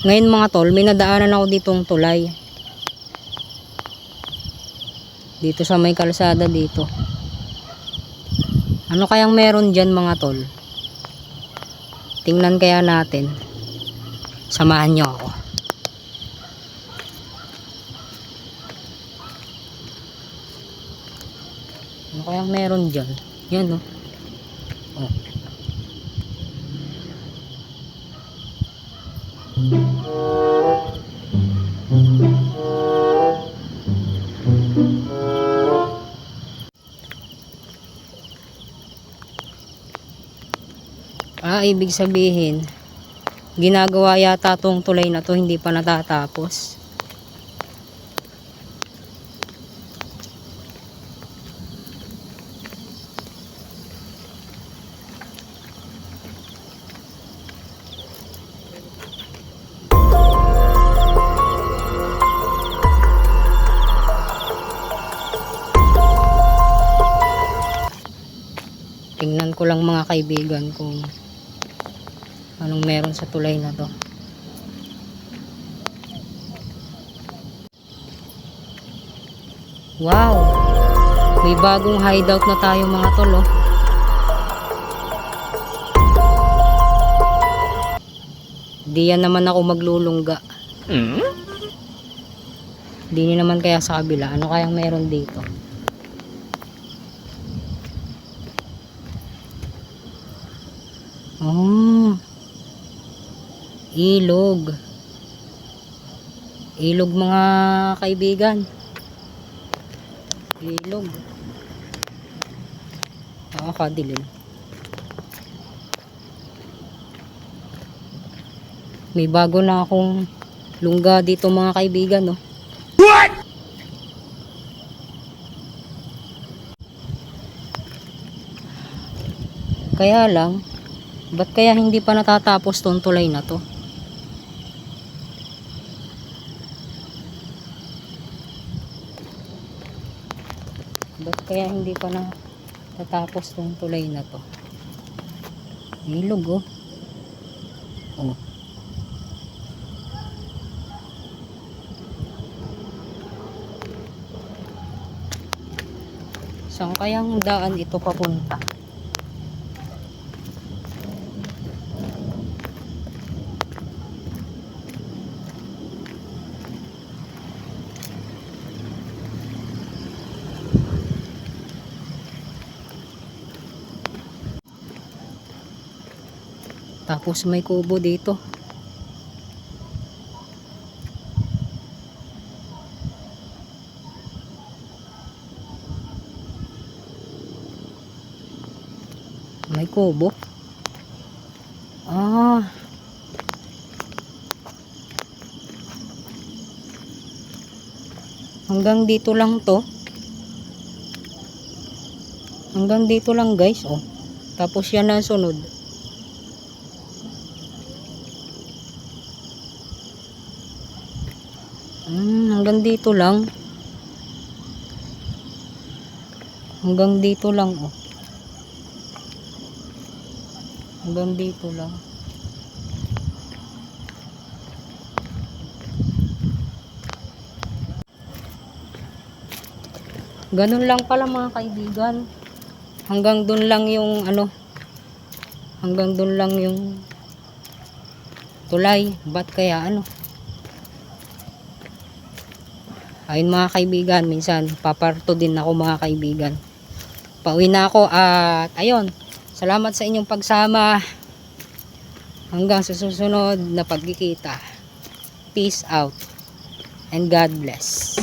Ngayon mga tol, may nadaanan ako ditong tulay. Dito sa may kalsada dito. Ano kayang meron dyan mga tol? Tingnan kaya natin. Samahan nyo ako. Ano kayang meron dyan? Yan o. Oh. Ibig sabihin, ginagawa yata tong tulay na to, hindi pa natatapos. Tingnan ko lang mga kaibigan kung anong meron sa tulay na to. Wow! May bagong hideout na tayo mga tol, oh. Di yan naman ako maglulungga. Di ni naman kaya sa kabila. Ano kayang meron dito? Oh, ilog. Ilog mga kaibigan. Ilog. Nakakadilim. May bago na akong lungga dito mga kaibigan, no? What? Kaya lang, ba't kaya hindi pa natatapos tong tulay na to? Ba't kaya hindi pa natatapos tong tulay na to? Ilog, oh. Oh. Saan kayang daan ito papunta? Tapos may kubo dito. May kubo. Hanggang dito lang to. Hanggang dito lang guys, oh. Tapos yan ang sunod. Hanggang dito lang. Hanggang dito lang, oh. Hanggang dito lang. Ganun lang pala mga kaibigan. Hanggang dun lang yung ano. Hanggang dun lang yung tulay. Ba't kaya ano? Ayun mga kaibigan, minsan paparto din ako mga kaibigan. Pauwi na ako at ayun. Salamat sa inyong pagsama. Hanggang sa susunod na pagkikita. Peace out and God bless.